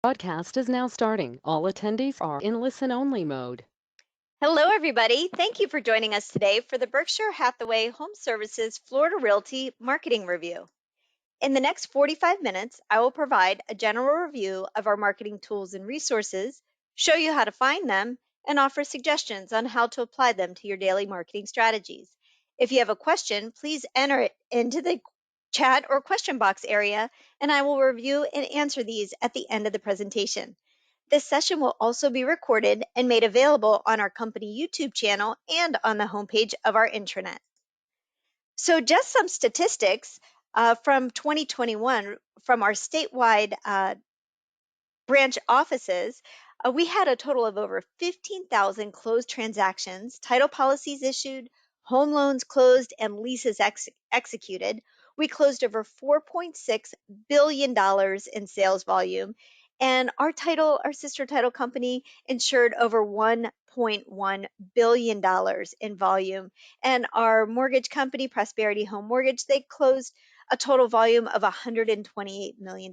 Broadcast is now starting. All attendees are in listen-only mode. Hello, everybody. Thank you for joining us today for the Berkshire Hathaway Home Services Florida Realty Marketing Review. In the next 45 minutes, I will provide a general review of our marketing tools and resources, show you how to find them, and offer suggestions on how to apply them to your daily marketing strategies. If you have a question, please enter it into the chat or question box area, and I will review and answer these at the end of the presentation. This session will also be recorded and made available on our company YouTube channel and on the homepage of our intranet. So just some statistics from 2021 from our statewide branch offices. We had a total of over 15,000 closed transactions, title policies issued, home loans closed, and leases executed. We closed over $4.6 billion in sales volume, and our sister title company, insured over $1.1 billion in volume. And our mortgage company, Prosperity Home Mortgage, they closed a total volume of $128 million.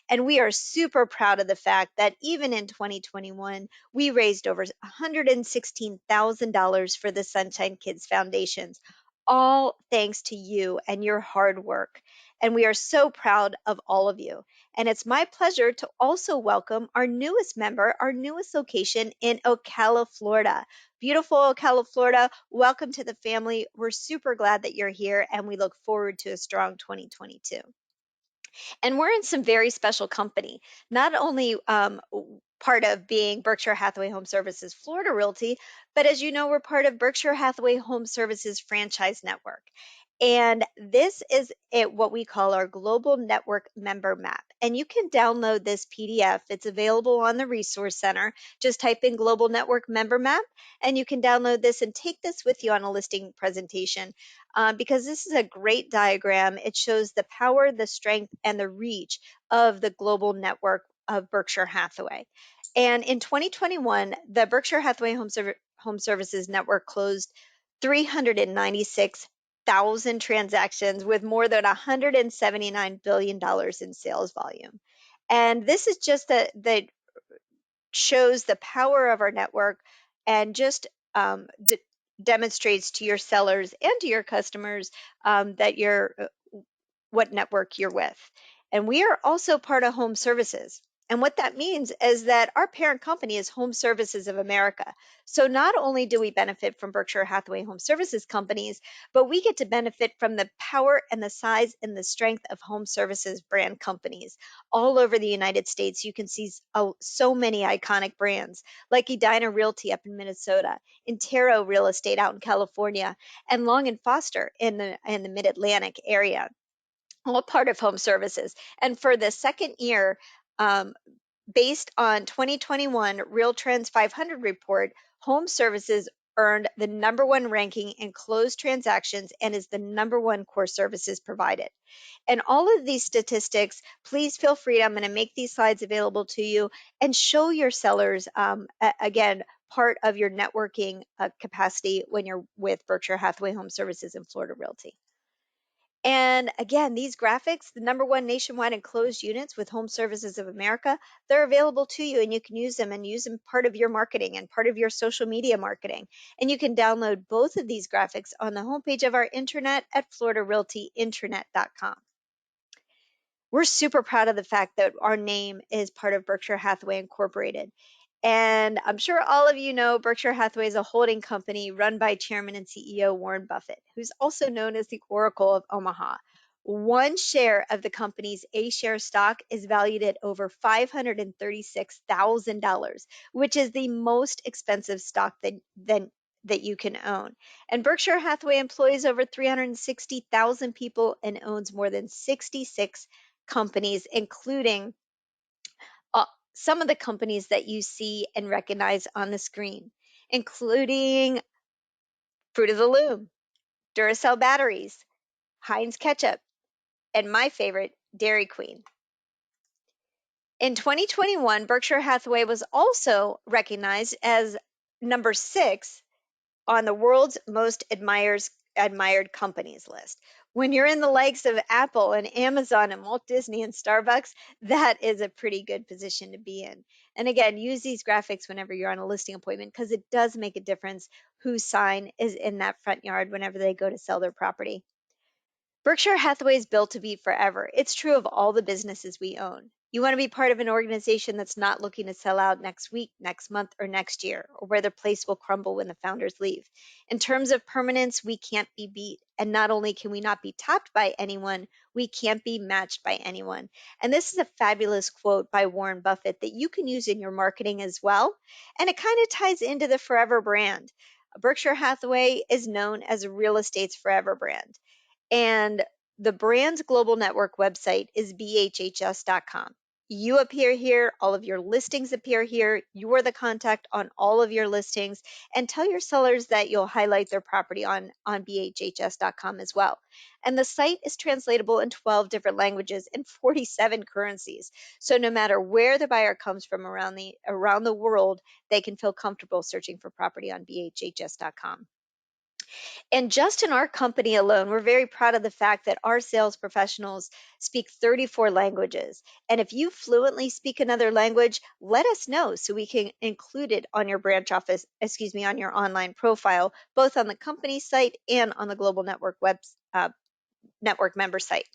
And we are super proud of the fact that even in 2021, we raised over $116,000 for the Sunshine Kids Foundations, all thanks to you and your hard work. And we are so proud of all of you. And it's my pleasure to also welcome our newest member, our newest location in Ocala, Florida. Beautiful Ocala, Florida. Welcome to the family. We're super glad that you're here, and we look forward to a strong 2022. And we're in some very special company, not only part of being Berkshire Hathaway Home Services Florida Realty, but as you know, we're part of Berkshire Hathaway Home Services Franchise Network. And this is what we call our Global Network Member Map. And you can download this PDF. It's available on the Resource Center. Just type in Global Network Member Map, and you can download this and take this with you on a listing presentation, because this is a great diagram. It shows the power, the strength, and the reach of the global network of Berkshire Hathaway. And in 2021, the Berkshire Hathaway Home Services Network closed 396,000 transactions with more than $179 billion in sales volume. And this is just that shows the power of our network, and just demonstrates to your sellers and to your customers that you're what network you're with. And we are also part of Home Services. And what that means is that our parent company is Home Services of America. So not only do we benefit from Berkshire Hathaway Home Services companies, but we get to benefit from the power and the size and the strength of Home Services brand companies all over the United States. You can see so many iconic brands like Edina Realty up in Minnesota, Intero Real Estate out in California, and Long and Foster in the Mid-Atlantic area, all part of Home Services. And for the second year, based on 2021 Real Trends 500 report, Home Services earned the #1 ranking in closed transactions and is the #1 core services provided. And all of these statistics, please feel free. I'm going to make these slides available to you and show your sellers, again, part of your networking capacity when you're with Berkshire Hathaway Home Services and Florida Realty. And again, these graphics, the #1 nationwide enclosed units with Home Services of America, they're available to you, and you can use them part of your marketing and part of your social media marketing. And you can download both of these graphics on the homepage of our intranet at floridarealtyintranet.com. We're super proud of the fact that our name is part of Berkshire Hathaway Incorporated. And I'm sure all of you know Berkshire Hathaway is a holding company run by Chairman and CEO Warren Buffett, who's also known as the Oracle of Omaha. One share of the company's A-share stock is valued at over $536,000, which is the most expensive stock that you can own. And Berkshire Hathaway employs over 360,000 people and owns more than 66 companies, including some of the companies that you see and recognize on the screen, including Fruit of the Loom, Duracell batteries, Heinz ketchup, and my favorite, Dairy Queen. In 2021, Berkshire Hathaway was also recognized as #6 on the world's most admired companies list. When you're in the likes of Apple and Amazon and Walt Disney and Starbucks, that is a pretty good position to be in. And again, use these graphics whenever you're on a listing appointment because it does make a difference whose sign is in that front yard whenever they go to sell their property. Berkshire Hathaway is built to be forever. It's true of all the businesses we own. You want to be part of an organization that's not looking to sell out next week, next month, or next year, or where their place will crumble when the founders leave. In terms of permanence, we can't be beat. And not only can we not be topped by anyone, we can't be matched by anyone. And this is a fabulous quote by Warren Buffett that you can use in your marketing as well. And it kind of ties into the forever brand. Berkshire Hathaway is known as real estate's forever brand. And the brand's global network website is BHHS.com. You appear here, all of your listings appear here. You are the contact on all of your listings, and tell your sellers that you'll highlight their property on BHHS.com as well. And the site is translatable in 12 different languages and 47 currencies. So no matter where the buyer comes from around the world, they can feel comfortable searching for property on BHHS.com. And just in our company alone, we're very proud of the fact that our sales professionals speak 34 languages. And if you fluently speak another language, let us know so we can include it on your on your online profile, both on the company site and on the global network network member site.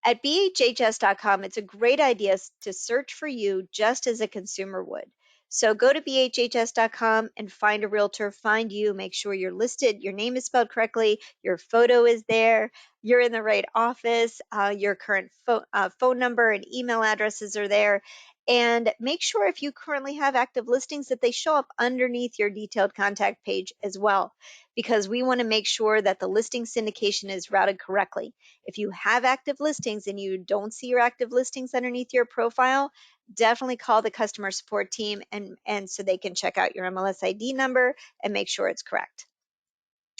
At BHHS.com, it's a great idea to search for you just as a consumer would. So go to BHHS.com and find a realtor, find you, make sure you're listed, your name is spelled correctly, your photo is there, you're in the right office, your current phone number and email addresses are there. And make sure if you currently have active listings that they show up underneath your detailed contact page as well, because we want to make sure that the listing syndication is routed correctly. If you have active listings and you don't see your active listings underneath your profile, definitely call the customer support team and so they can check out your MLS ID number and make sure it's correct.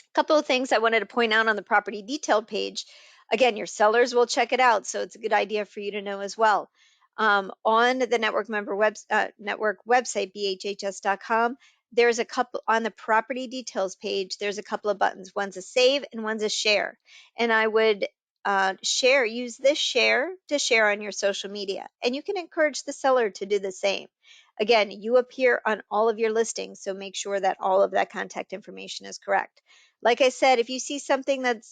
A couple of things I wanted to point out on the property detailed page. Again, your sellers will check it out, so it's a good idea for you to know as well. On the network website, BHHS.com, there's a couple on the property details page. There's a couple of buttons. One's a save and one's a share. And I would use this share to share on your social media. And you can encourage the seller to do the same. Again, you appear on all of your listings, so make sure that all of that contact information is correct. Like I said, if you see something that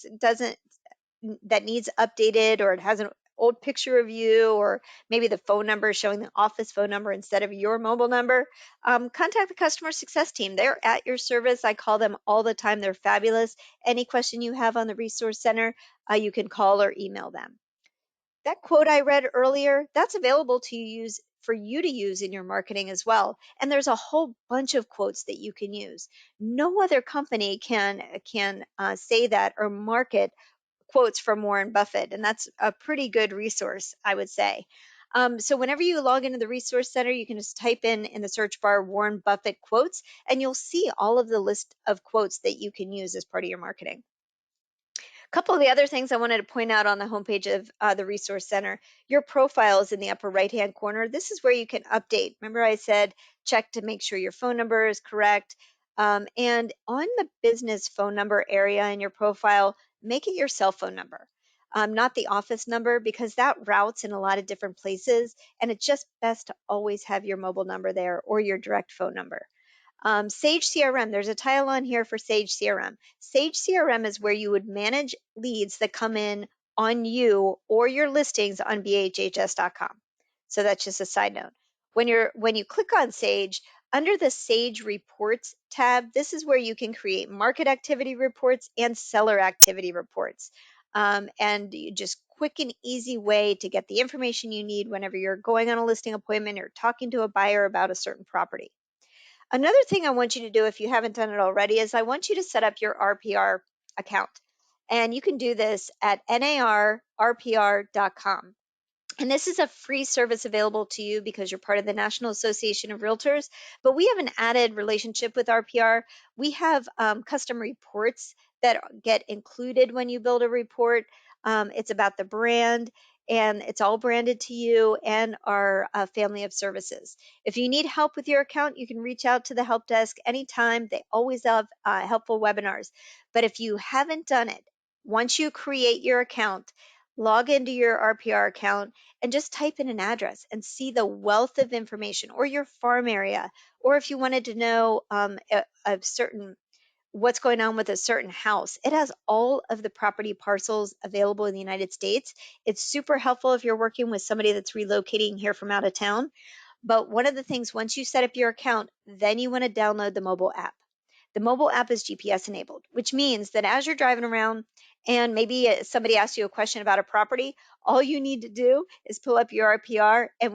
needs updated, or it has an old picture of you, or maybe the phone number is showing the office phone number instead of your mobile number, contact the customer success team. They're at your service. I call them all the time. They're fabulous. Any question you have on the Resource Center, you can call or email them. That quote I read earlier, that's available to use for you to use in your marketing as well. And there's a whole bunch of quotes that you can use. No other company can say that or market quotes from Warren Buffett, and that's a pretty good resource, I would say. So whenever you log into the Resource Center, you can just type in the search bar Warren Buffett quotes, and you'll see all of the list of quotes that you can use as part of your marketing. A couple of the other things I wanted to point out on the homepage of the Resource Center, your profile is in the upper right-hand corner. This is where you can update. Remember I said check to make sure your phone number is correct. And on the business phone number area in your profile, make it your cell phone number, not the office number, because that routes in a lot of different places. And it's just best to always have your mobile number there or your direct phone number. Sage CRM, there's a tile on here for Sage CRM. Sage CRM is where you would manage leads that come in on you or your listings on BHHS.com. So that's just a side note. When you click on Sage, under the Sage Reports tab, this is where you can create market activity reports and seller activity reports. And just quick and easy way to get the information you need whenever you're going on a listing appointment or talking to a buyer about a certain property. Another thing I want you to do, if you haven't done it already, is I want you to set up your RPR account. And you can do this at narrpr.com. And this is a free service available to you because you're part of the National Association of Realtors. But we have an added relationship with RPR. We have custom reports that get included when you build a report. It's about the brand, and it's all branded to you and our family of services. If you need help with your account, you can reach out to the help desk anytime. They always have helpful webinars. But if you haven't done it, Once you create your account, log into your RPR account and just type in an address and see the wealth of information, or your farm area, or if you wanted to know a certain what's going on with a certain house. It has all of the property parcels available in the United States. It's super helpful if you're working with somebody that's relocating here from out of town. But one of the things, once you set up your account, then you want to download the mobile app. The mobile app is GPS enabled, which means that as you're driving around and maybe somebody asks you a question about a property, all you need to do is pull up your RPR and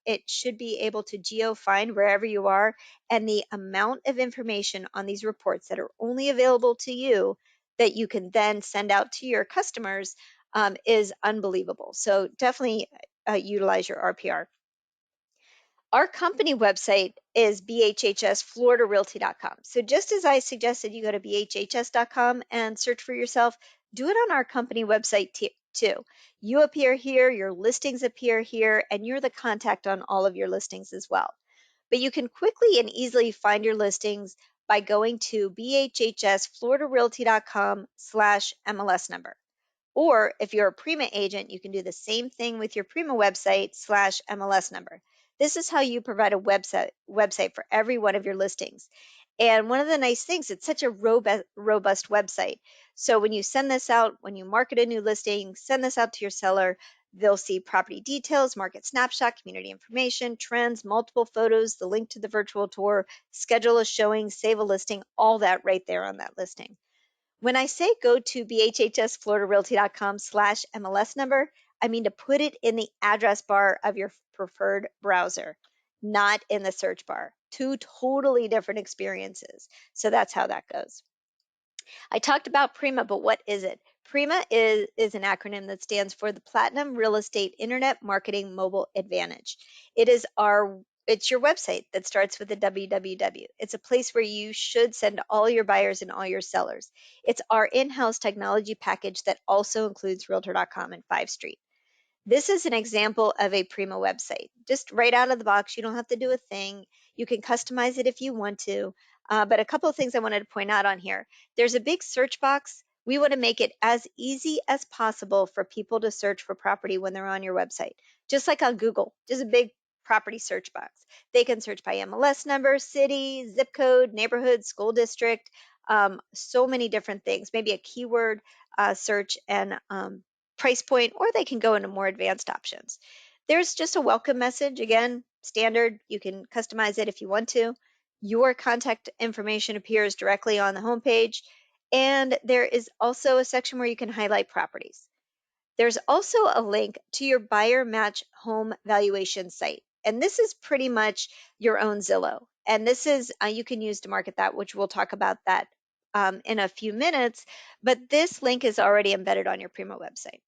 it should be able to geo find wherever you are. And the amount of information on these reports that are only available to you that you can then send out to your customers is unbelievable. So definitely utilize your RPR. Our company website is BHHSFloridaRealty.com. So just as I suggested you go to BHHS.com and search for yourself, do it on our company website too. You appear here, your listings appear here, and you're the contact on all of your listings as well. But you can quickly and easily find your listings by going to BHHSFloridaRealty.com/MLS number. Or if you're a Prima agent, you can do the same thing with your Prima website /MLS number. This is how you provide a website for every one of your listings. And one of the nice things, it's such a robust website. So when you send this out, when you market a new listing, send this out to your seller, they'll see property details, market snapshot, community information, trends, multiple photos, the link to the virtual tour, schedule a showing, save a listing, all that right there on that listing. When I say go to BHHSFloridaRealty.com/MLS number, I mean to put it in the address bar of your preferred browser, not in the search bar. Two totally different experiences. So that's how that goes. I talked about Prima, but what is it? Prima is an acronym that stands for the Platinum Real Estate Internet Marketing Mobile Advantage. It's your website that starts with a www. It's a place where you should send all your buyers and all your sellers. It's our in-house technology package that also includes Realtor.com and 5 Street. This is an example of a Prima website. Just right out of the box, you don't have to do a thing. You can customize it if you want to. But a couple of things I wanted to point out on here. There's a big search box. We want to make it as easy as possible for people to search for property when they're on your website. Just like on Google, just a big property search box. They can search by MLS number, city, zip code, neighborhood, school district, so many different things, maybe a keyword search and price point, or they can go into more advanced options. There's just a welcome message, again, standard. You can customize it if you want to. Your contact information appears directly on the homepage, and there is also a section where you can highlight properties. There's also a link to your buyer match home valuation site, and this is pretty much your own Zillow. And this is you can use to market that, which we'll talk about that in a few minutes. But this link is already embedded on your Prima website.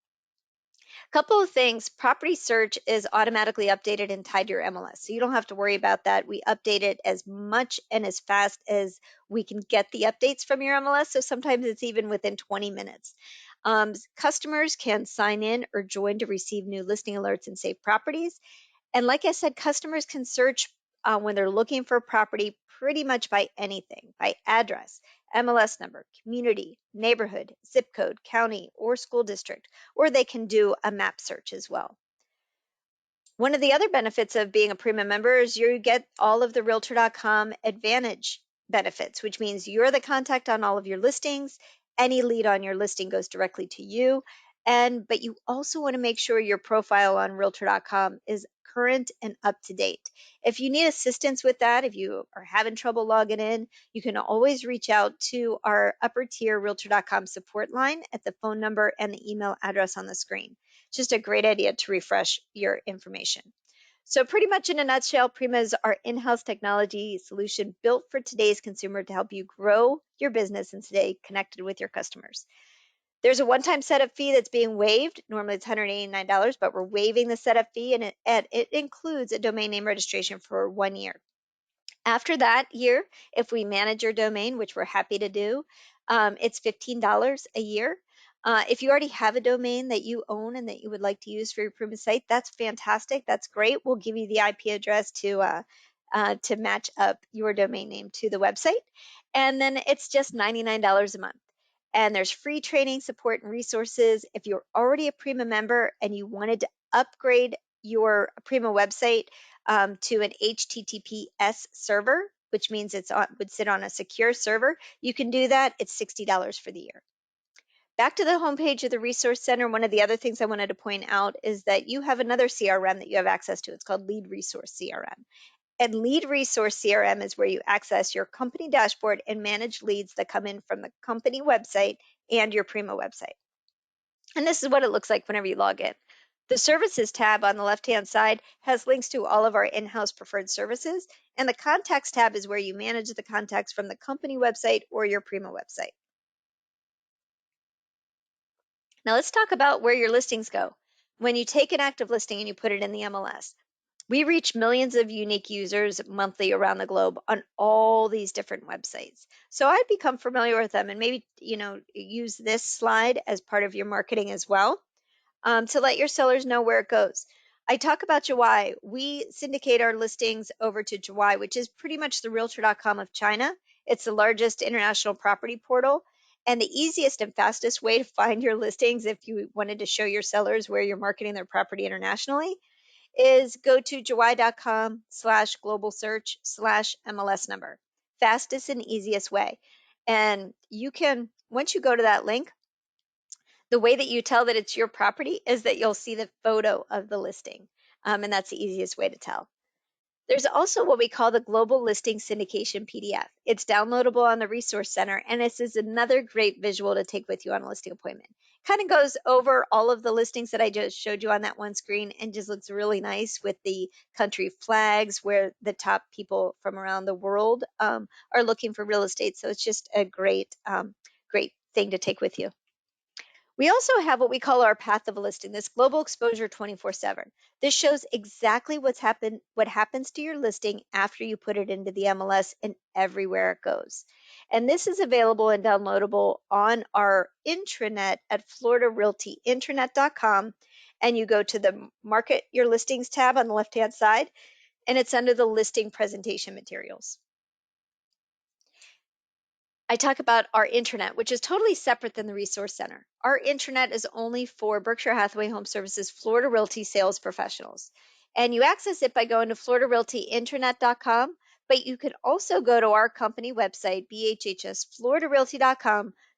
Couple of things, property search is automatically updated and tied to your MLS. So you don't have to worry about that. We update it as much and as fast as we can get the updates from your MLS. So sometimes it's even within 20 minutes. Customers can sign in or join to receive new listing alerts and save properties. And like I said, customers can search when they're looking for a property pretty much by anything, by address, MLS number, community, neighborhood, zip code, county, or school district, or they can do a map search as well. One of the other benefits of being a Prima member is you get all of the Realtor.com Advantage benefits, which means you're the contact on all of your listings. Any lead on your listing goes directly to you. But you also want to make sure your profile on Realtor.com is current and up to date. If you need assistance with that, if you are having trouble logging in, you can always reach out to our upper tier Realtor.com support line at the phone number and the email address on the screen. Just a great idea to refresh your information. So pretty much in a nutshell, Prima is our in-house technology solution built for today's consumer to help you grow your business and stay connected with your customers. There's a one-time setup fee that's being waived. Normally it's $189, but we're waiving the setup fee, and it includes a domain name registration for 1 year. After that year, if we manage your domain, which we're happy to do, it's $15 a year. If you already have a domain that you own and that you would like to use for your Prima site, that's fantastic. That's great. We'll give you the IP address to match up your domain name to the website. And then it's just $99 a month. And there's free training, support, and resources. If you're already a Prima member and you wanted to upgrade your Prima website to an HTTPS server, which means would sit on a secure server, you can do that. It's $60 for the year. Back to the homepage of the Resource Center, one of the other things I wanted to point out is that you have another CRM that you have access to. It's called Lead Resource CRM. And Lead Resource CRM is where you access your company dashboard and manage leads that come in from the company website and your Prima website. And this is what it looks like whenever you log in. The Services tab on the left-hand side has links to all of our in-house preferred services, and the Contacts tab is where you manage the contacts from the company website or your Prima website. Now let's talk about where your listings go. When you take an active listing and you put it in the MLS, we reach millions of unique users monthly around the globe on all these different websites. So I'd become familiar with them and maybe, use this slide as part of your marketing as well, to let your sellers know where it goes. I talk about Juwai. We syndicate our listings over to Juwai, which is pretty much the Realtor.com of China. It's the largest international property portal. And the easiest and fastest way to find your listings, if you wanted to show your sellers where you're marketing their property internationally, is go to juwai.com/global search/MLS number. Fastest and easiest way. And you can, once you go to that link, the way that you tell that it's your property is that you'll see the photo of the listing. And that's the easiest way to tell. There's also what we call the Global Listing Syndication PDF. It's downloadable on the Resource Center, and this is another great visual to take with you on a listing appointment. Kind of goes over all of the listings that I just showed you on that one screen and just looks really nice with the country flags where the top people from around the world are looking for real estate. So it's just a great, great thing to take with you. We also have what we call our path of a listing, this global exposure 24/7. This shows exactly what happens to your listing after you put it into the MLS and everywhere it goes. And this is available and downloadable on our intranet at floridarealtyintranet.com. And you go to the Market Your Listings tab on the left-hand side, and it's under the listing presentation materials. I talk about our intranet, which is totally separate than the Resource Center. Our intranet is only for Berkshire Hathaway HomeServices Florida Realty sales professionals. And you access it by going to floridarealtyintranet.com, but you can also go to our company website, BHHS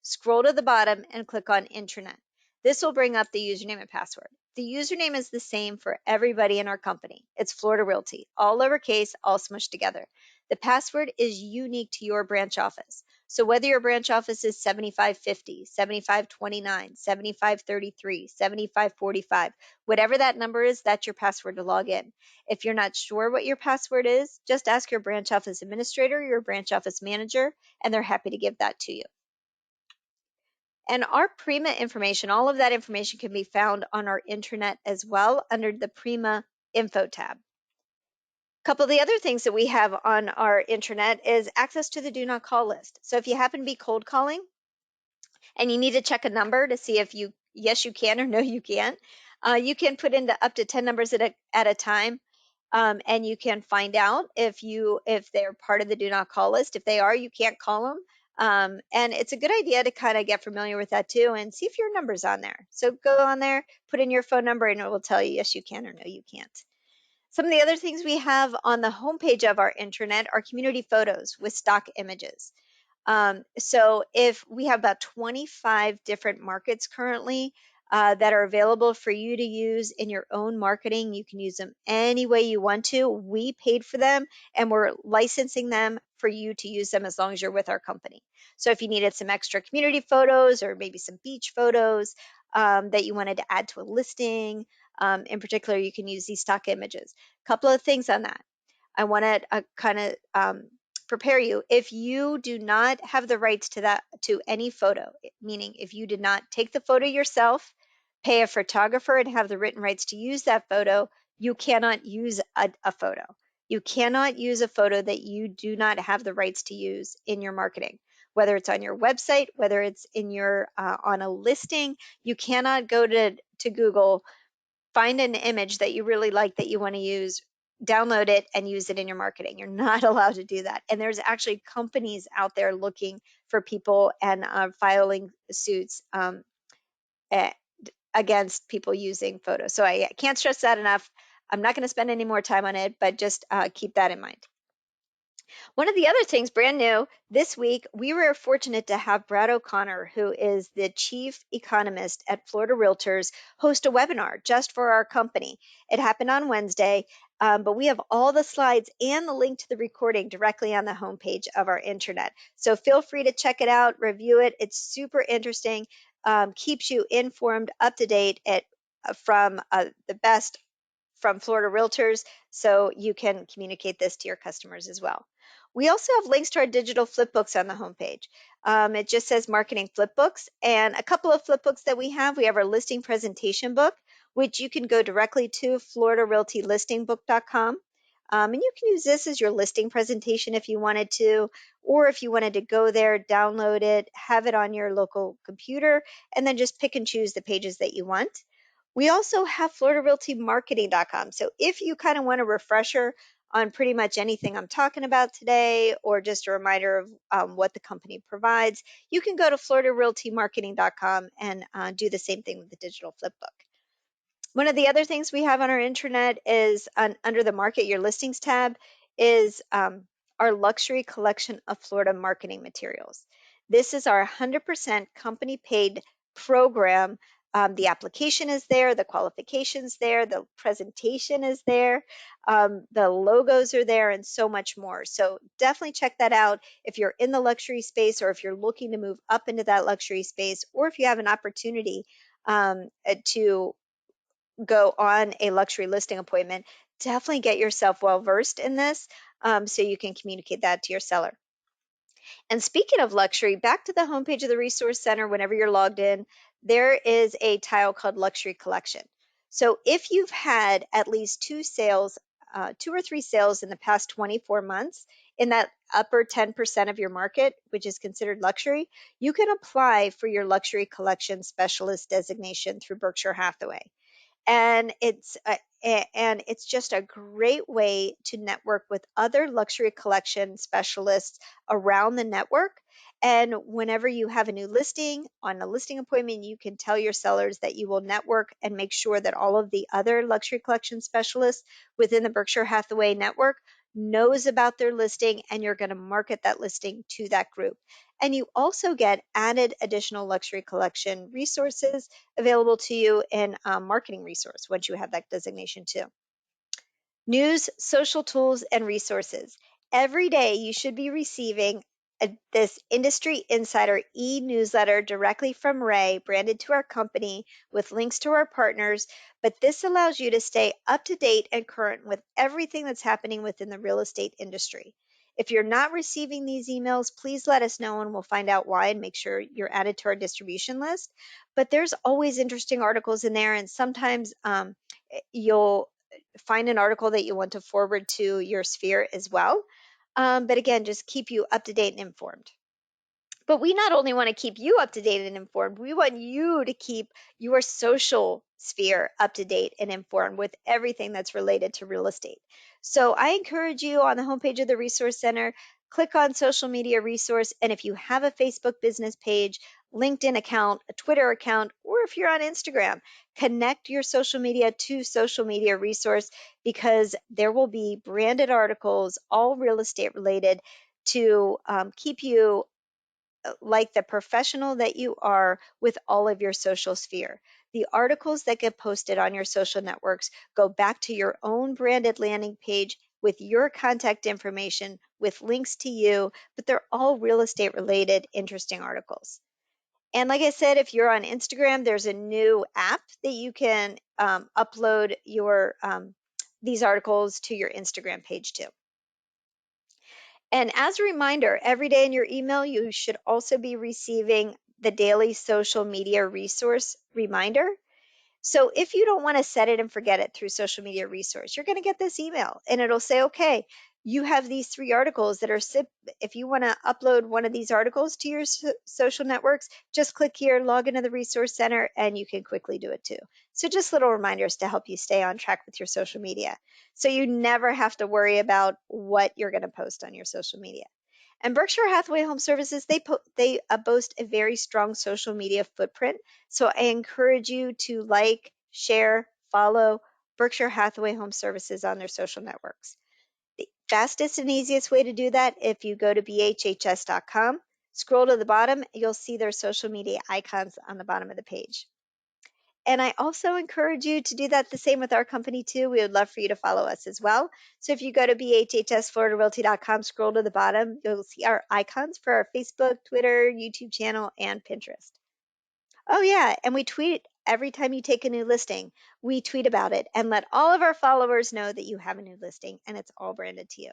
scroll to the bottom and click on intranet. This will bring up the username and password. The username is the same for everybody in our company. It's Florida Realty, all lowercase, all smushed together. The password is unique to your branch office. So whether your branch office is 7550, 7529, 7533, 7545, whatever that number is, that's your password to log in. If you're not sure what your password is, just ask your branch office administrator, your branch office manager, and they're happy to give that to you. And our Prima information, all of that information can be found on our intranet as well under the Prima Info tab. Couple of the other things that we have on our intranet is access to the do not call list. So if you happen to be cold calling and you need to check a number to see if yes you can or no you can't, you can put in up to 10 numbers at a time, and you can find out if they're part of the do not call list. If they are, you can't call them. And it's a good idea to kind of get familiar with that too and see if your number's on there. So go on there, put in your phone number, and it will tell you yes you can or no you can't. Some of the other things we have on the homepage of our intranet are community photos with stock images. So if we have about 25 different markets currently that are available for you to use in your own marketing, you can use them any way you want to. We paid for them and we're licensing them for you to use them as long as you're with our company. So if you needed some extra community photos or maybe some beach photos that you wanted to add to a listing, in particular, you can use these stock images. A couple of things on that. I want to kind of prepare you. If you do not have the rights to any photo, meaning if you did not take the photo yourself, pay a photographer and have the written rights to use that photo, you cannot use a photo. You cannot use a photo that you do not have the rights to use in your marketing, whether it's on your website, whether it's in your on a listing. You cannot go to Google, find an image that you really like that you want to use, download it and use it in your marketing. You're not allowed to do that. And there's actually companies out there looking for people and filing suits eh, against people using photos. So I can't stress that enough. I'm not going to spend any more time on it, but just keep that in mind. One of the other things, brand new this week, we were fortunate to have Brad O'Connor, who is the chief economist at Florida Realtors, host a webinar just for our company. It happened on Wednesday, but we have all the slides and the link to the recording directly on the homepage of our intranet. So feel free to check it out, review it. It's super interesting, keeps you informed, up to date from the best from Florida Realtors, so you can communicate this to your customers as well. We also have links to our digital Flipbooks on the homepage. It just says marketing Flipbooks, and a couple of Flipbooks that we have. We have our listing presentation book, which you can go directly to floridarealtylistingbook.com. And you can use this as your listing presentation if you wanted to, or if you wanted to go there, download it, have it on your local computer, and then just pick and choose the pages that you want. We also have floridarealtymarketing.com. So if you kind of want a refresher on pretty much anything I'm talking about today, or just a reminder of what the company provides, you can go to floridarealtymarketing.com and do the same thing with the digital flipbook. One of the other things we have on our intranet is under the Market Your Listings tab is our luxury collection of Florida marketing materials. This is our 100% company paid program. The application is there, the qualifications there, the presentation is there, the logos are there, and so much more. So definitely check that out if you're in the luxury space, or if you're looking to move up into that luxury space, or if you have an opportunity to go on a luxury listing appointment. Definitely get yourself well versed in this, so you can communicate that to your seller. And speaking of luxury, back to the homepage of the Resource Center, whenever you're logged in, there is a tile called Luxury Collection. So if you've had at least two or three sales in the past 24 months in that upper 10% of your market, which is considered luxury, you can apply for your Luxury Collection Specialist designation through Berkshire Hathaway. And it's just a great way to network with other luxury collection specialists around the network. And whenever you have a new listing on a listing appointment, you can tell your sellers that you will network and make sure that all of the other luxury collection specialists within the Berkshire Hathaway network knows about their listing, and you're going to market that listing to that group. And you also get added additional luxury collection resources available to you in marketing resource once you have that designation too. News, social tools, and resources. Every day you should be receiving this Industry Insider e-newsletter directly from Ray, branded to our company with links to our partners. But this allows you to stay up to date and current with everything that's happening within the real estate industry. If you're not receiving these emails, please let us know and we'll find out why and make sure you're added to our distribution list. But there's always interesting articles in there, and sometimes you'll find an article that you want to forward to your sphere as well. But again, just keep you up to date and informed. But we not only want to keep you up to date and informed, we want you to keep your social sphere up to date and informed with everything that's related to real estate. So I encourage you on the homepage of the Resource Center, click on social media resource. And if you have a Facebook business page, LinkedIn account, a Twitter account, or if you're on Instagram, connect your social media to social media resource, because there will be branded articles, all real estate related, to keep you like the professional that you are with all of your social sphere. The articles that get posted on your social networks go back to your own branded landing page with your contact information, with links to you, but they're all real estate related, interesting articles. And like I said, if you're on Instagram, there's a new app that you can upload your these articles to your Instagram page too. And as a reminder, every day in your email, you should also be receiving the daily social media resource reminder. So if you don't want to set it and forget it through social media resource, you're going to get this email and it'll say, okay, you have these 3 articles that are if you want to upload one of these articles to your social networks, just click here, log into the Resource Center, and you can quickly do it too. So just little reminders to help you stay on track with your social media, so you never have to worry about what you're going to post on your social media. And Berkshire Hathaway Home Services, they boast a very strong social media footprint. So I encourage you to like, share, follow Berkshire Hathaway Home Services on their social networks. The fastest and easiest way to do that, if you go to bhhs.com, scroll to the bottom, you'll see their social media icons on the bottom of the page. And I also encourage you to do that the same with our company too. We would love for you to follow us as well. So if you go to bhhsfloridarealty.com, scroll to the bottom, you'll see our icons for our Facebook, Twitter, YouTube channel, and Pinterest. Oh yeah, and we tweet every time you take a new listing. We tweet about it and let all of our followers know that you have a new listing, and it's all branded to you.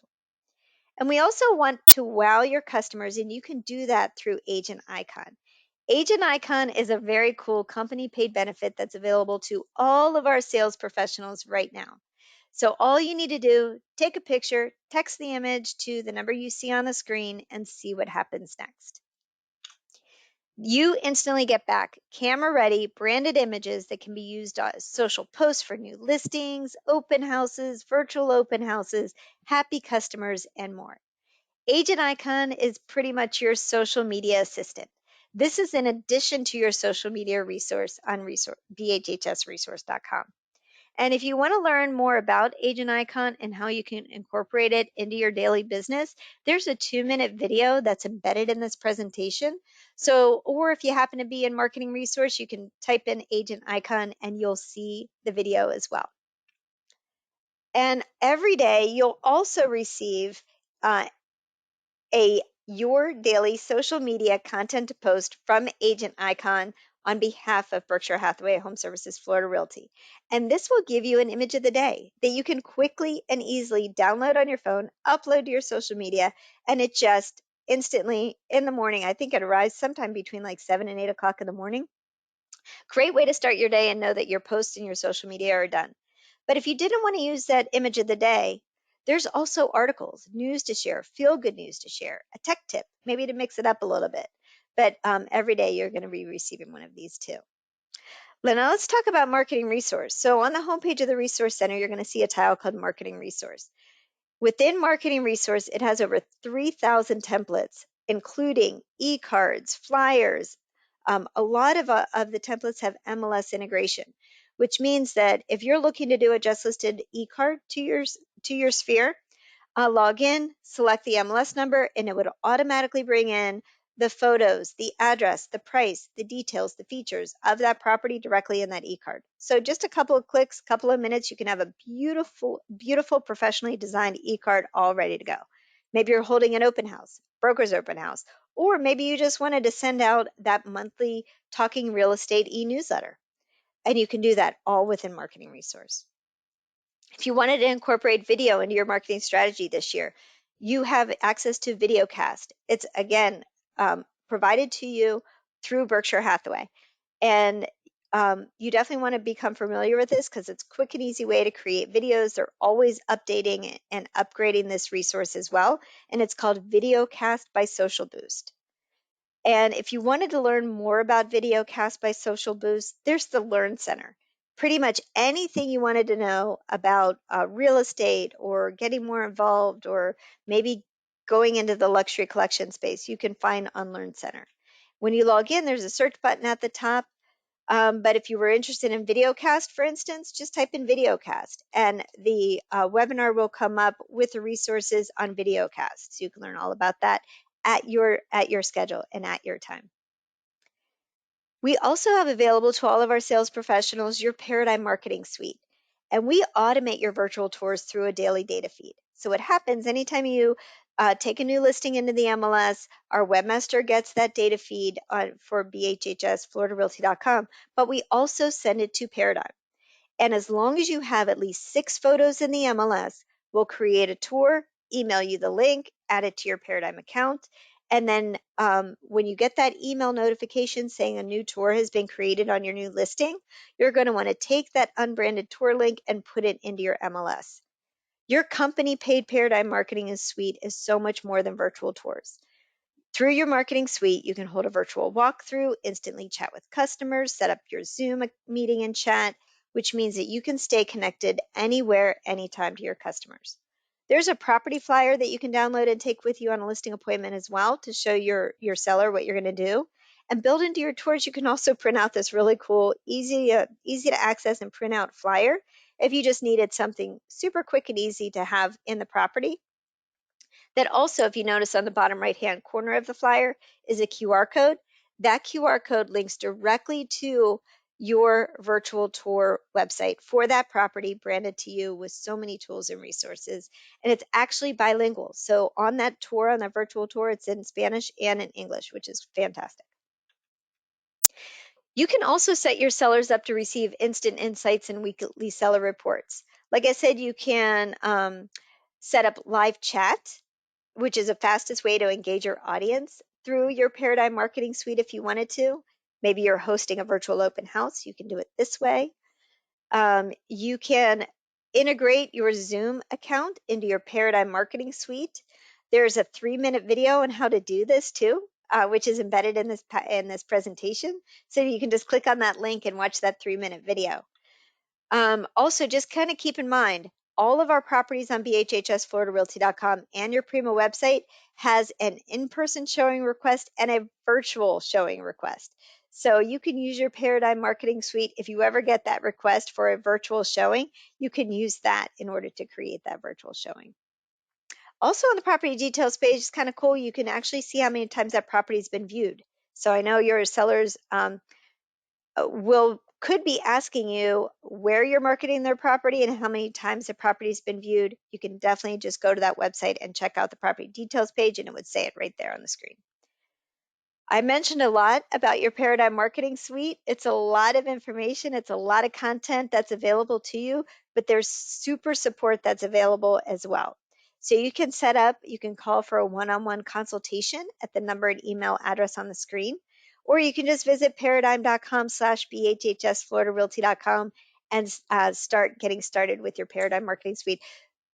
And we also want to wow your customers, and you can do that through Agent Icon. Agent Icon is a very cool company paid benefit that's available to all of our sales professionals right now. So all you need to do, take a picture, text the image to the number you see on the screen, and see what happens next. You instantly get back camera ready branded images that can be used as social posts for new listings, open houses, virtual open houses, happy customers, and more. Agent Icon is pretty much your social media assistant. This is in addition to your social media resource on bhhsresource.com. And if you want to learn more about Agent Icon and how you can incorporate it into your daily business, there's a 2-minute video that's embedded in this presentation. So, or if you happen to be in Marketing Resource, you can type in Agent Icon and you'll see the video as well. And every day you'll also receive your daily social media content to post from Agent Icon on behalf of Berkshire Hathaway Home Services Florida Realty. And this will give you an image of the day that you can quickly and easily download on your phone, upload to your social media, and it just instantly in the morning, I think it arrives sometime between like 7 and 8 o'clock in the morning. Great way to start your day and know that your posts and your social media are done. But if you didn't want to use that image of the day, there's also articles, news to share, feel good news to share, a tech tip, maybe to mix it up a little bit. But every day you're going to be receiving one of these too. Now let's talk about Marketing Resource. So on the homepage of the Resource Center, you're going to see a tile called Marketing Resource. Within Marketing Resource, it has over 3,000 templates, including e-cards, flyers. A lot of the templates have MLS integration, which means that if you're looking to do a just listed e-card to your sphere, log in, select the MLS number, and it would automatically bring in the photos, the address, the price, the details, the features of that property directly in that e-card. So just a couple of clicks, couple of minutes, you can have a beautiful, beautiful, professionally designed e-card all ready to go. Maybe you're holding an open house, broker's open house, or maybe you just wanted to send out that monthly Talking Real Estate e-newsletter. And you can do that all within Marketing Resource. If you wanted to incorporate video into your marketing strategy this year, you have access to VideoCast. It's, again, provided to you through Berkshire Hathaway. And you definitely want to become familiar with this because it's a quick and easy way to create videos. They're always updating and upgrading this resource as well. And it's called VideoCast by Social Boost. And if you wanted to learn more about VideoCast by Social Boost, there's the Learn Center. Pretty much anything you wanted to know about real estate or getting more involved or maybe going into the luxury collection space, you can find on Learn Center. When you log in, there's a search button at the top. But if you were interested in VideoCast, for instance, just type in VideoCast and the webinar will come up with the resources on VideoCast. So you can learn all about that at your schedule and at your time. We also have available to all of our sales professionals your Paradigm Marketing Suite, and we automate your virtual tours through a daily data feed. So what happens anytime you take a new listing into the MLS, our webmaster gets that data feed for BHHS, FloridaRealty.com, but we also send it to Paradigm. And as long as you have at least 6 photos in the MLS, we'll create a tour, email you the link, add it to your Paradigm account. And then when you get that email notification saying a new tour has been created on your new listing, you're going to want to take that unbranded tour link and put it into your MLS. Your company paid Paradigm Marketing Suite is so much more than virtual tours. Through your marketing suite, you can hold a virtual walkthrough, instantly chat with customers, set up your Zoom meeting and chat, which means that you can stay connected anywhere, anytime to your customers. There's a property flyer that you can download and take with you on a listing appointment as well to show your seller what you're going to do. And built into your tours, you can also print out this really cool, easy to access and print out flyer if you just needed something super quick and easy to have in the property. That also, if you notice on the bottom right-hand corner of the flyer, is a QR code. That QR code links directly to your virtual tour website for that property, branded to you with so many tools and resources. And it's actually bilingual. So on that tour, on that virtual tour, it's in Spanish and in English, which is fantastic. You can also set your sellers up to receive instant insights and weekly seller reports. Like I said, you can set up live chat, which is the fastest way to engage your audience through your Paradigm Marketing Suite if you wanted to. Maybe you're hosting a virtual open house. You can do it this way. You can integrate your Zoom account into your Paradigm Marketing Suite. There's a 3-minute video on how to do this too, which is embedded in this presentation. So you can just click on that link and watch that 3-minute video. Also, just kind of keep in mind, all of our properties on BHHSFloridaRealty.com and your Prima website has an in-person showing request and a virtual showing request. So you can use your Paradigm Marketing Suite. If you ever get that request for a virtual showing, you can use that in order to create that virtual showing. Also on the property details page, it's kind of cool. You can actually see how many times that property has been viewed. So I know your sellers could be asking you where you're marketing their property and how many times the property's been viewed. You can definitely just go to that website and check out the property details page, and it would say it right there on the screen. I mentioned a lot about your Paradigm Marketing Suite. It's a lot of information. It's a lot of content that's available to you, but there's super support that's available as well. So you can call for a one-on-one consultation at the number and email address on the screen, or you can just visit paradigm.com/BHHSFloridaRealty.com and start getting started with your Paradigm Marketing Suite.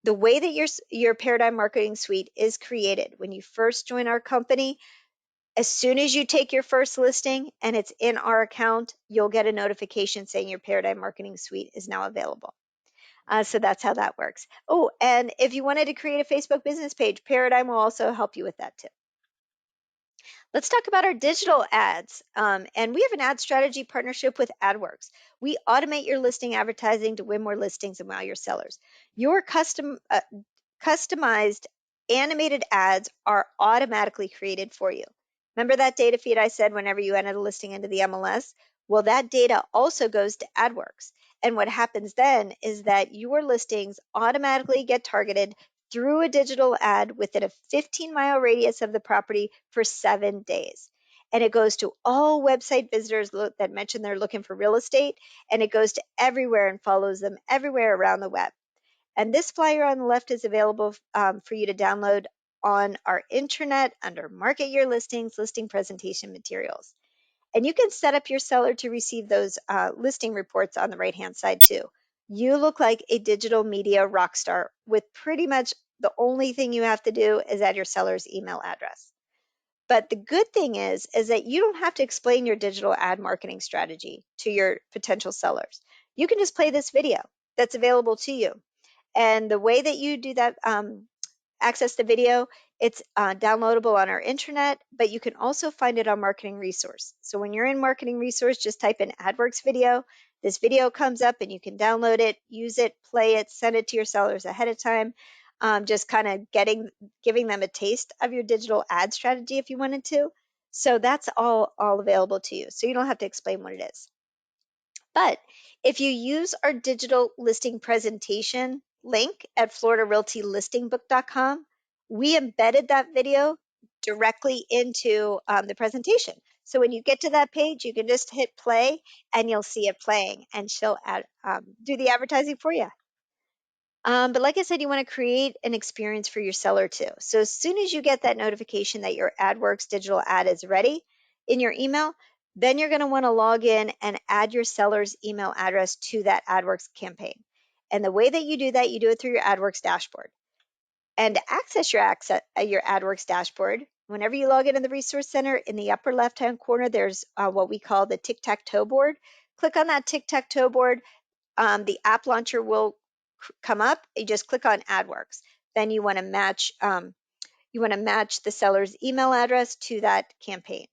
The way that your Paradigm Marketing Suite is created when you first join our company, as soon as you take your first listing and it's in our account, you'll get a notification saying your Paradigm Marketing Suite is now available. So that's how that works. Oh, and if you wanted to create a Facebook business page, Paradigm will also help you with that too. Let's talk about our digital ads. And we have an ad strategy partnership with AdWorks. We automate your listing advertising to win more listings and wow your sellers. Your customized animated ads are automatically created for you. Remember that data feed I said whenever you enter the listing into the MLS? Well, that data also goes to AdWorks. And what happens then is that your listings automatically get targeted through a digital ad within a 15-mile radius of the property for 7 days. And it goes to all website visitors that mention they're looking for real estate, and it goes to everywhere and follows them everywhere around the web. And this flyer on the left is available for you to download on our intranet under Market Your Listings, Listing Presentation Materials. And you can set up your seller to receive those listing reports on the right-hand side too. You look like a digital media rock star with pretty much the only thing you have to do is add your seller's email address. But the good thing is that you don't have to explain your digital ad marketing strategy to your potential sellers. You can just play this video that's available to you. And the way that you do that, access the video, it's downloadable on our intranet, but you can also find it on Marketing Resource. So when you're in Marketing Resource, just type in AdWorks video. This video comes up and you can download it, use it, play it, send it to your sellers ahead of time. Just kind of giving them a taste of your digital ad strategy if you wanted to. So that's all available to you. So you don't have to explain what it is. But if you use our digital listing presentation link at FloridaRealtyListingBook.com, we embedded that video directly into the presentation. So when you get to that page, you can just hit play and you'll see it playing, and she'll do the advertising for you. But like I said, you want to create an experience for your seller too. So as soon as you get that notification that your AdWorks digital ad is ready in your email, then you're going to want to log in and add your seller's email address to that AdWorks campaign. And the way that you do that, you do it through your AdWorks dashboard. And to access your AdWorks dashboard, whenever you log in the Resource Center, in the upper left-hand corner, there's what we call the tic-tac-toe board. Click on that tic-tac-toe board. the app launcher will come up. You just click on AdWorks. Then you want to match the seller's email address to that campaign.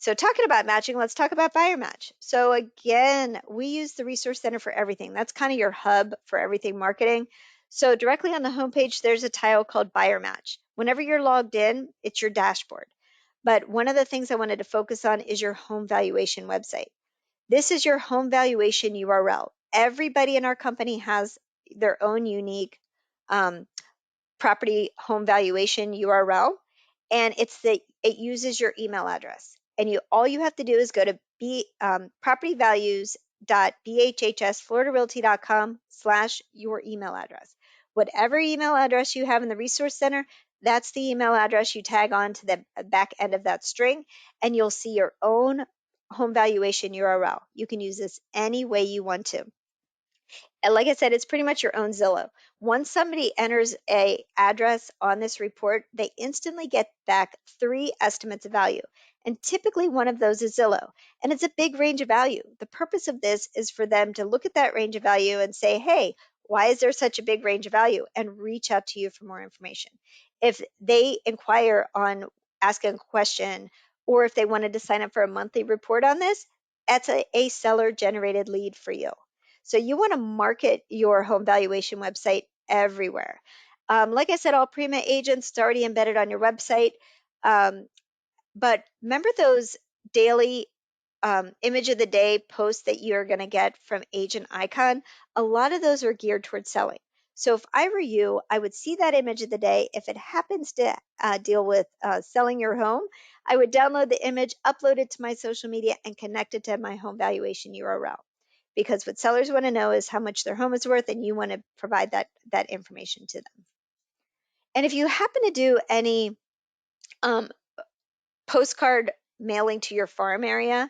So talking about matching, let's talk about buyer match. So again, we use the Resource Center for everything. That's kind of your hub for everything marketing. So directly on the homepage, there's a tile called buyer match. Whenever you're logged in, it's your dashboard. But one of the things I wanted to focus on is your home valuation website. This is your home valuation URL. Everybody in our company has their own unique um, property home valuation URL, and it uses your email address. And all you have to do is go to propertyvalues.bhhsfloridarealty.com/your email address. Whatever email address you have in the Resource Center, that's the email address you tag on to the back end of that string, and you'll see your own home valuation URL. You can use this any way you want to. And like I said, it's pretty much your own Zillow. Once somebody enters a address on this report, they instantly get back 3 estimates of value. And typically one of those is Zillow. And it's a big range of value. The purpose of this is for them to look at that range of value and say, hey, why is there such a big range of value? And reach out to you for more information. If they inquire on asking a question, or if they wanted to sign up for a monthly report on this, that's a seller generated lead for you. So you want to market your home valuation website everywhere. Like I said, all Prima agents, it's already embedded on your website. But remember those daily image of the day posts that you're going to get from Agent Icon? A lot of those are geared towards selling. So if I were you, I would see that image of the day. If it happens to deal with selling your home, I would download the image, upload it to my social media, and connect it to my home valuation URL. Because what sellers want to know is how much their home is worth, and you want to provide that information to them. And if you happen to do any postcard mailing to your farm area,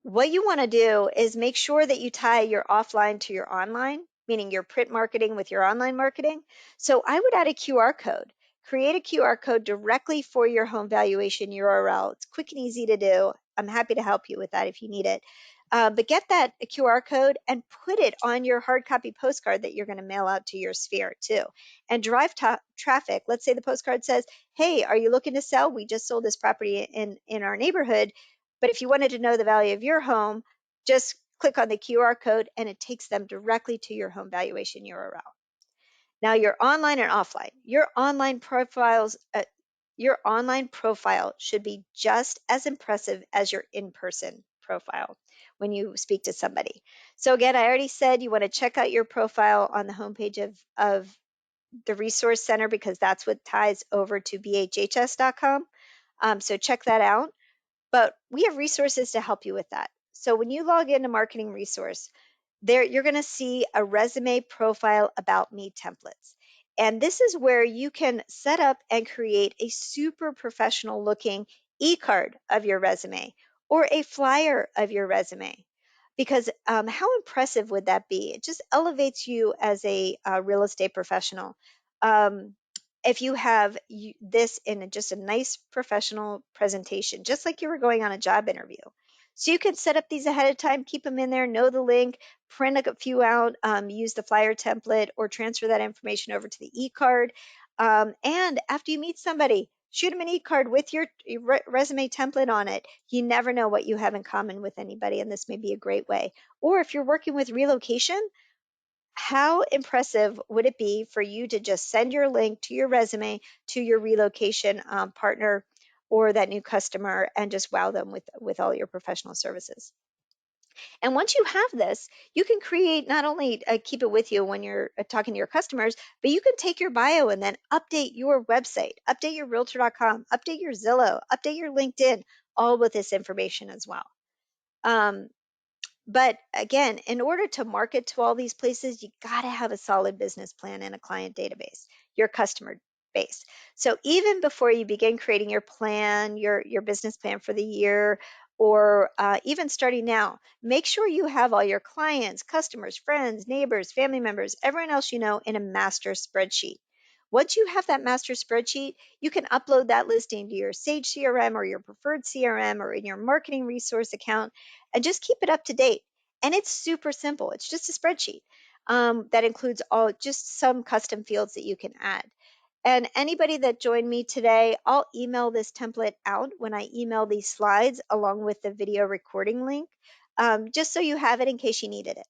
what you want to do is make sure that you tie your offline to your online, meaning your print marketing with your online marketing. So I would add a QR code. Create a QR code directly for your home valuation URL. It's quick and easy to do. I'm happy to help you with that if you need it. But get that QR code and put it on your hard copy postcard that you're going to mail out to your sphere too. And drive traffic. Let's say the postcard says, hey, are you looking to sell? We just sold this property in our neighborhood. But if you wanted to know the value of your home, just click on the QR code and it takes them directly to your home valuation URL. Now your online and offline, your online profile should be just as impressive as your in-person profile when you speak to somebody. So again, I already said you want to check out your profile on the homepage of the Resource Center, because that's what ties over to BHHS.com. So check that out. But we have resources to help you with that. So when you log into Marketing Resource, there you're going to see a resume profile about me templates. And this is where you can set up and create a super professional looking e-card of your resume or a flyer of your resume. Because how impressive would that be? It just elevates you as a real estate professional. If you have this in just a nice professional presentation, just like you were going on a job interview. So you can set up these ahead of time, keep them in there, know the link, print a few out, use the flyer template, or transfer that information over to the e-card. And after you meet somebody, shoot them an e-card with your resume template on it. You never know what you have in common with anybody, and this may be a great way. Or if you're working with relocation, how impressive would it be for you to just send your link to your resume to your relocation partner or that new customer and just wow them with all your professional services? And once you have this, you can create, not only keep it with you when you're talking to your customers, but you can take your bio and then update your website, update your realtor.com, update your Zillow, update your LinkedIn, all with this information as well. But again, in order to market to all these places, you got to have a solid business plan and a client database, your customer base. So even before you begin creating your plan, your business plan for the year, or even starting now, make sure you have all your clients, customers, friends, neighbors, family members, everyone else you know in a master spreadsheet. Once you have that master spreadsheet, you can upload that listing to your Sage CRM or your preferred CRM or in your marketing resource account and just keep it up to date. And it's super simple. It's just a spreadsheet that includes just some custom fields that you can add. And anybody that joined me today, I'll email this template out when I email these slides along with the video recording link, just so you have it in case you needed it.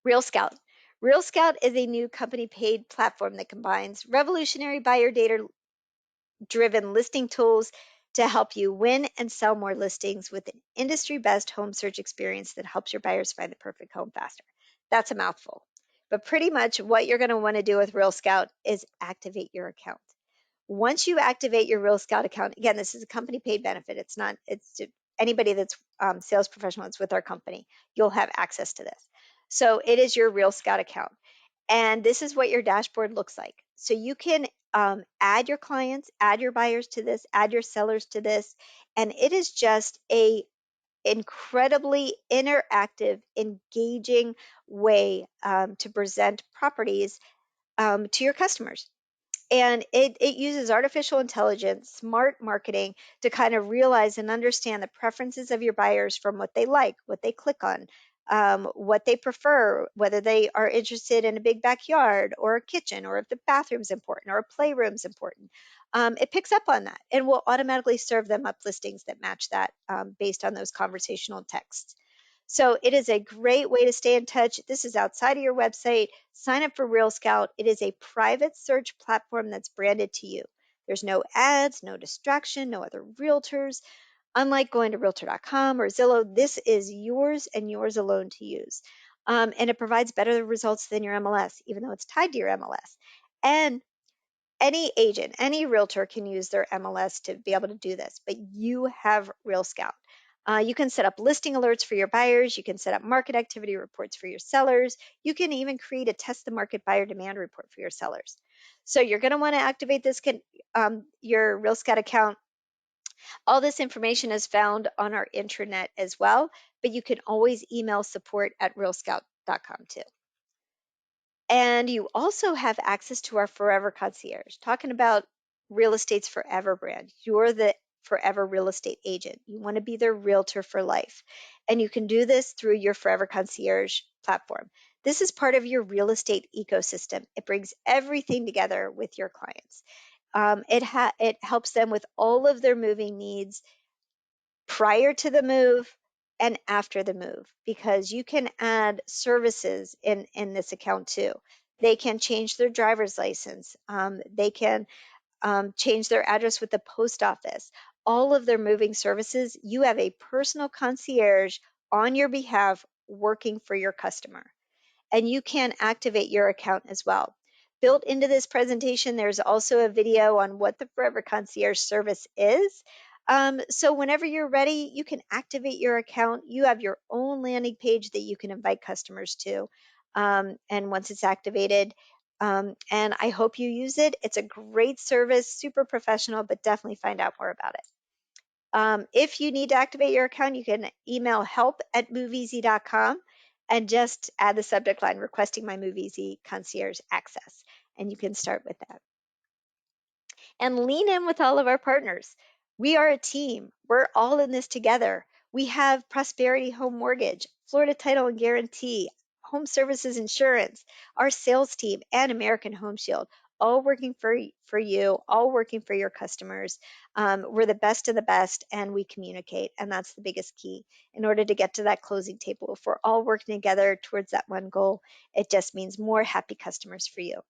Real Scout. Real Scout is a new company paid platform that combines revolutionary buyer data driven listing tools to help you win and sell more listings with an industry best home search experience that helps your buyers find the perfect home faster. That's a mouthful. But pretty much what you're going to want to do with Real Scout is activate your account. Once you activate your Real Scout account, again, this is a company paid benefit. It's anybody that's sales professional that's with our company, you'll have access to this. So it is your Real Scout account. And this is what your dashboard looks like. So you can add your clients, add your buyers to this, add your sellers to this. And it is just a incredibly interactive, engaging way to present properties to your customers. And it uses artificial intelligence, smart marketing to kind of realize and understand the preferences of your buyers from what they like, what they click on, what they prefer, whether they are interested in a big backyard or a kitchen, or if the bathroom's important or a playroom's important. It picks up on that and will automatically serve them up listings that match that based on those conversational texts. So it is a great way to stay in touch. This is outside of your website. Sign up for Real Scout. It is a private search platform that's branded to you. There's no ads, no distraction, no other realtors. Unlike going to realtor.com or Zillow, this is yours and yours alone to use. And it provides better results than your MLS, even though it's tied to your MLS. And any agent, any realtor can use their MLS to be able to do this, but you have Real Scout. You can set up listing alerts for your buyers. You can set up market activity reports for your sellers. You can even create a test the market buyer demand report for your sellers. So you're going to want to activate this your Real Scout account. All this information is found on our intranet as well, but you can always email support@realscout.com too. And you also have access to our Forever Concierge, talking about real estate's forever brand. You're the forever real estate agent. You want to be their realtor for life. And you can do this through your Forever Concierge platform. This is part of your real estate ecosystem. It brings everything together with your clients. It helps them with all of their moving needs prior to the move and after the move, because you can add services in this account too. They can change their driver's license. They can change their address with the post office. All of their moving services, you have a personal concierge on your behalf working for your customer, and you can activate your account as well. Built into this presentation, there's also a video on what the Forever Concierge service is. So whenever you're ready, you can activate your account. You have your own landing page that you can invite customers to. And once it's activated, and I hope you use it. It's a great service, super professional, but definitely find out more about it. If you need to activate your account, you can email help@moveeasy.com and just add the subject line requesting my MoveEasy concierge access. And you can start with that. And lean in with all of our partners. We are a team. We're all in this together. We have Prosperity Home Mortgage, Florida Title and Guarantee, HomeServices Insurance, our sales team, and American Home Shield, all working for you, all working for your customers. We're the best of the best, and we communicate, and that's the biggest key in order to get to that closing table. If we're all working together towards that one goal, it just means more happy customers for you.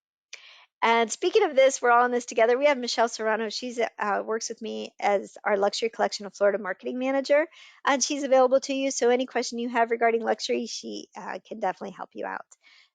And speaking of this, we're all in this together. We have Michelle Serrano. She's works with me as our Luxury Collection of Florida Marketing Manager, and she's available to you. So any question you have regarding luxury, she can definitely help you out.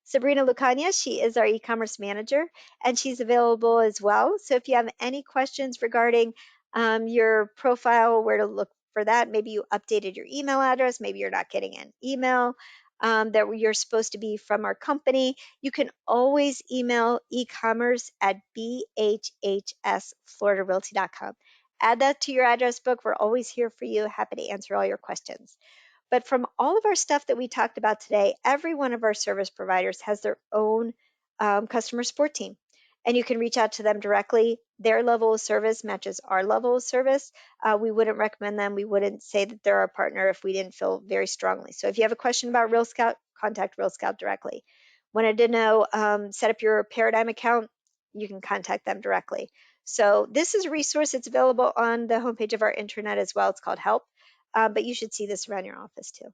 Sabrina Lucania, she is our e-commerce manager, and she's available as well. So if you have any questions regarding your profile, where to look for that, maybe you updated your email address, maybe you're not getting an email that you're supposed to be from our company, you can always email ecommerce@bhhsfloridarealty.com. Add that to your address book. We're always here for you, happy to answer all your questions. But from all of our stuff that we talked about today, every one of our service providers has their own customer support team. And you can reach out to them directly. their level of service matches our level of service, we wouldn't recommend them. We wouldn't say that they're our partner if we didn't feel very strongly. So if you have a question about Real Scout, contact Real Scout directly. Wanted to know, set up your Paradigm account, you can contact them directly. So this is a resource. It's available on the homepage of our intranet as well. It's called Help, but you should see this around your office too.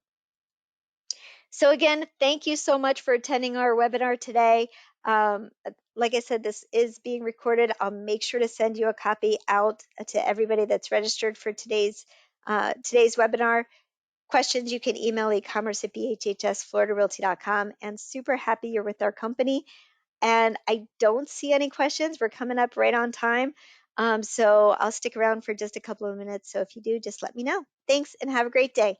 So again, thank you so much for attending our webinar today. Like I said, this is being recorded. I'll make sure to send you a copy out to everybody that's registered for today's webinar. Questions, you can email ecommerce@bhhsfloridarealty.com, and super happy you're with our company. And I don't see any questions. We're coming up right on time. So I'll stick around for just a couple of minutes. So if you do, just let me know. Thanks and have a great day.